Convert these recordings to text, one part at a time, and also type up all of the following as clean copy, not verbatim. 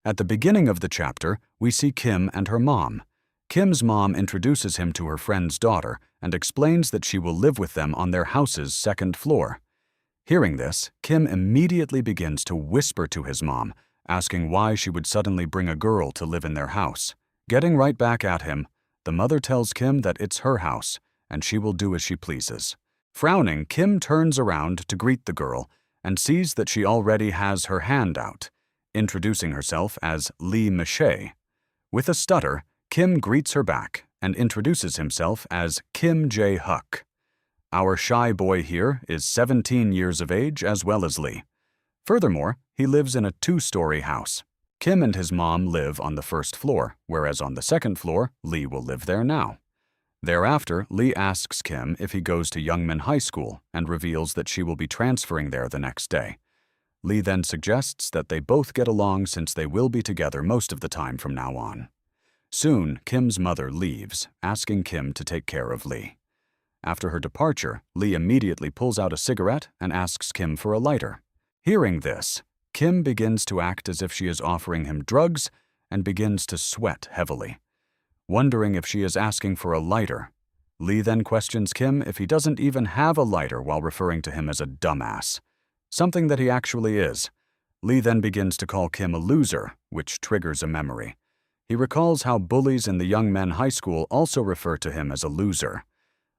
At the beginning of the chapter, we see Kim and her mom. Kim's mom introduces him to her friend's daughter and explains that she will live with them on their house's second floor. Hearing this, Kim immediately begins to whisper to his mom, asking why she would suddenly bring a girl to live in their house. Getting right back at him, the mother tells Kim that it's her house, and she will do as she pleases. Frowning, Kim turns around to greet the girl and sees that she already has her hand out, introducing herself as Lee Mache. With a stutter, Kim greets her back and introduces himself as Kim J. Huck. Our shy boy here is 17 years of age as well as Lee. Furthermore, he lives in a 2-story house. Kim and his mom live on the first floor, whereas on the second floor, Lee will live there now. Thereafter, Lee asks Kim if he goes to Youngman High School and reveals that she will be transferring there the next day. Lee then suggests that they both get along since they will be together most of the time from now on. Soon, Kim's mother leaves, asking Kim to take care of Lee. After her departure, Lee immediately pulls out a cigarette and asks Kim for a lighter. Hearing this, Kim begins to act as if she is offering him drugs and begins to sweat heavily. Wondering if she is asking for a lighter, Lee then questions Kim if he doesn't even have a lighter while referring to him as a dumbass, something that he actually is. Lee then begins to call Kim a loser, which triggers a memory. He recalls how bullies in the Young Men High School also refer to him as a loser.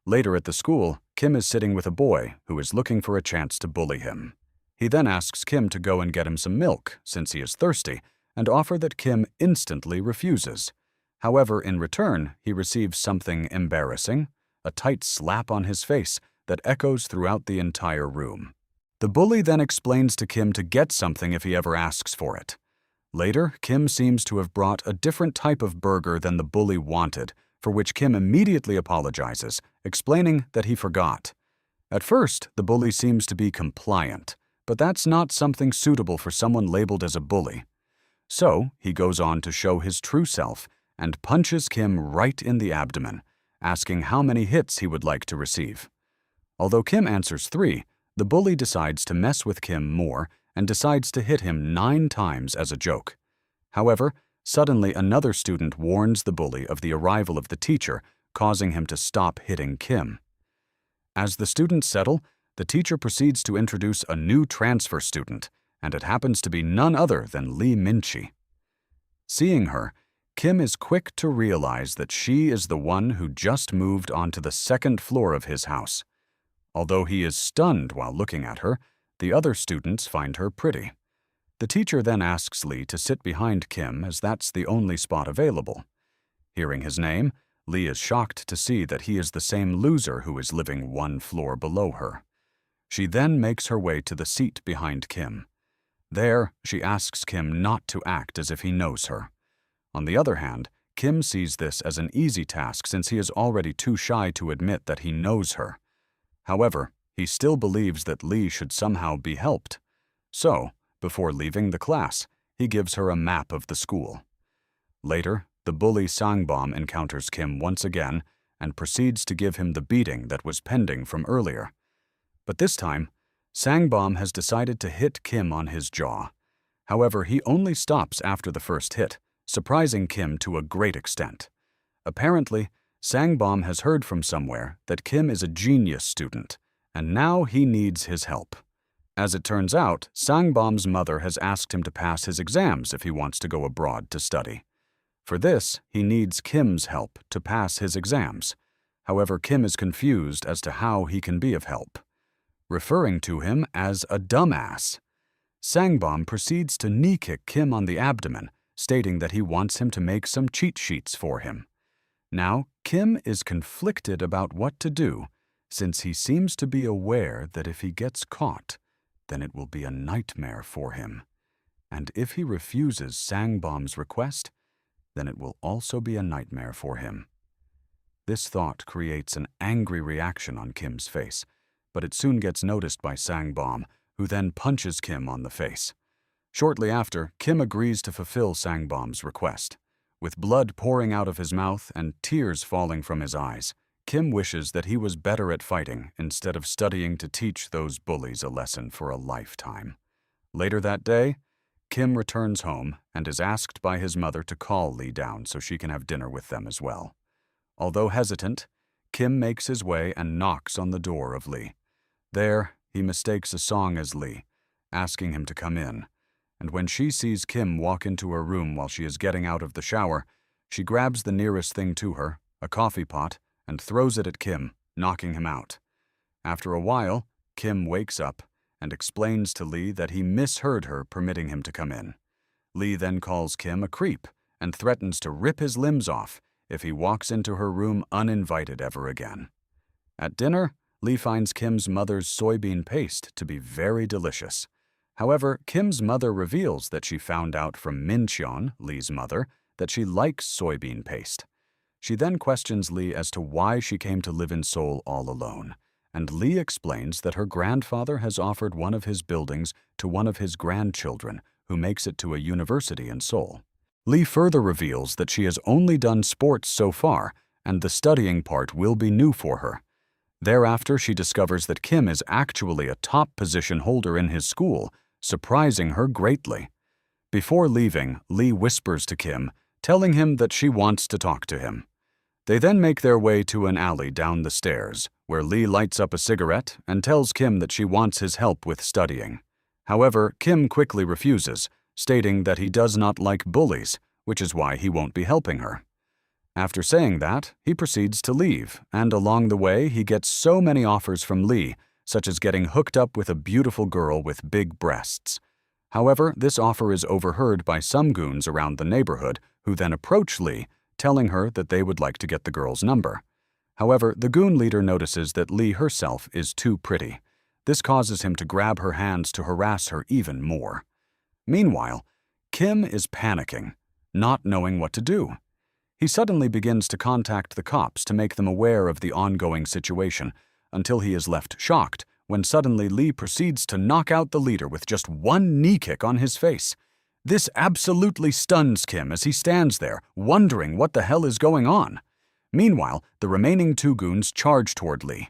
Later at the school, Kim is sitting with a boy who is looking for a chance to bully him. He then asks Kim to go and get him some milk, since he is thirsty, and offer that Kim instantly refuses. However, in return, he receives something embarrassing, a tight slap on his face that echoes throughout the entire room. The bully then explains to Kim to get something if he ever asks for it. Later, Kim seems to have brought a different type of burger than the bully wanted, for which Kim immediately apologizes, explaining that he forgot. At first, the bully seems to be compliant, but that's not something suitable for someone labeled as a bully. So, he goes on to show his true self and punches Kim right in the abdomen, asking how many hits he would like to receive. Although Kim answers 3, the bully decides to mess with Kim more and decides to hit him 9 times as a joke. However, suddenly another student warns the bully of the arrival of the teacher, causing him to stop hitting Kim. As the students settle, the teacher proceeds to introduce a new transfer student, and it happens to be none other than Lee Minchie. Seeing her, Kim is quick to realize that she is the one who just moved onto the second floor of his house. Although he is stunned while looking at her, the other students find her pretty. The teacher then asks Lee to sit behind Kim as that's the only spot available. Hearing his name, Lee is shocked to see that he is the same loser who is living 1 floor below her. She then makes her way to the seat behind Kim. There, she asks Kim not to act as if he knows her. On the other hand, Kim sees this as an easy task since he is already too shy to admit that he knows her. However, he still believes that Lee should somehow be helped. So, before leaving the class, he gives her a map of the school. Later, the bully Sangbom encounters Kim once again and proceeds to give him the beating that was pending from earlier. But this time, Sangbom has decided to hit Kim on his jaw. However, he only stops after the first hit, surprising Kim to a great extent. Apparently, Sangbom has heard from somewhere that Kim is a genius student, and now he needs his help. As it turns out, Sangbom's mother has asked him to pass his exams if he wants to go abroad to study. For this, he needs Kim's help to pass his exams. However, Kim is confused as to how he can be of help. Referring to him as a dumbass, Sangbom proceeds to knee-kick Kim on the abdomen, stating that he wants him to make some cheat sheets for him. Now, Kim is conflicted about what to do, since he seems to be aware that if he gets caught, then it will be a nightmare for him. And if he refuses Sangbom's request, then it will also be a nightmare for him. This thought creates an angry reaction on Kim's face, but it soon gets noticed by Sangbom, who then punches Kim on the face. Shortly after, Kim agrees to fulfill Sangbom's request. With blood pouring out of his mouth and tears falling from his eyes, Kim wishes that he was better at fighting instead of studying to teach those bullies a lesson for a lifetime. Later that day, Kim returns home and is asked by his mother to call Lee down so she can have dinner with them as well. Although hesitant, Kim makes his way and knocks on the door of Lee. There, he mistakes a song as Lee, asking him to come in. And when she sees Kim walk into her room while she is getting out of the shower, she grabs the nearest thing to her, a coffee pot, and throws it at Kim, knocking him out. After a while, Kim wakes up and explains to Lee that he misheard her permitting him to come in. Lee then calls Kim a creep and threatens to rip his limbs off if he walks into her room uninvited ever again. At dinner, Lee finds Kim's mother's soybean paste to be very delicious. However, Kim's mother reveals that she found out from Min-cheon, Lee's mother, that she likes soybean paste. She then questions Lee as to why she came to live in Seoul all alone, and Lee explains that her grandfather has offered one of his buildings to one of his grandchildren, who makes it to a university in Seoul. Lee further reveals that she has only done sports so far, and the studying part will be new for her. Thereafter, she discovers that Kim is actually a top position holder in his school, surprising her greatly. Before leaving, Lee whispers to Kim, telling him that she wants to talk to him. They then make their way to an alley down the stairs, where Lee lights up a cigarette and tells Kim that she wants his help with studying. However, Kim quickly refuses, stating that he does not like bullies, which is why he won't be helping her. After saying that, he proceeds to leave, and along the way he gets so many offers from Lee, such as getting hooked up with a beautiful girl with big breasts. However, this offer is overheard by some goons around the neighborhood, who then approach Lee, telling her that they would like to get the girl's number. However, the goon leader notices that Lee herself is too pretty. This causes him to grab her hands to harass her even more. Meanwhile, Kim is panicking, not knowing what to do. He suddenly begins to contact the cops to make them aware of the ongoing situation, until he is left shocked when suddenly Lee proceeds to knock out the leader with just one knee kick on his face. This absolutely stuns Kim as he stands there, wondering what the hell is going on. Meanwhile, the remaining two goons charge toward Lee.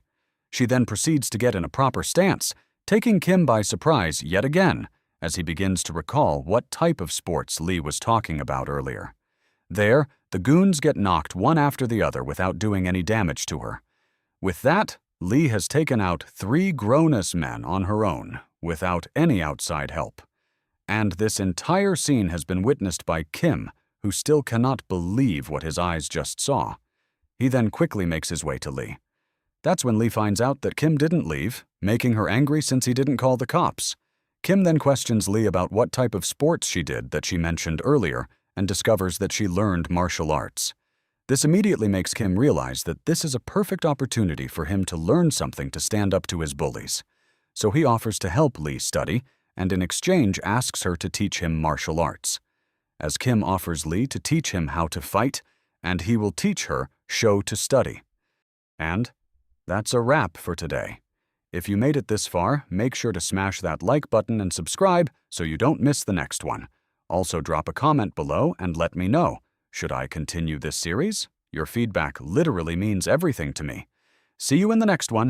She then proceeds to get in a proper stance, taking Kim by surprise yet again, as he begins to recall what type of sports Lee was talking about earlier. There, the goons get knocked one after the other without doing any damage to her. With that, Lee has taken out 3 grown-ass men on her own, without any outside help. And this entire scene has been witnessed by Kim, who still cannot believe what his eyes just saw. He then quickly makes his way to Lee. That's when Lee finds out that Kim didn't leave, making her angry since he didn't call the cops. Kim then questions Lee about what type of sports she did that she mentioned earlier, and discovers that she learned martial arts. This immediately makes Kim realize that this is a perfect opportunity for him to learn something to stand up to his bullies. So he offers to help Lee study, and in exchange asks her to teach him martial arts. As Kim offers Lee to teach him how to fight, and he will teach her show to study. And that's a wrap for today. If you made it this far, make sure to smash that like button and subscribe so you don't miss the next one. Also drop a comment below and let me know. Should I continue this series? Your feedback literally means everything to me. See you in the next one.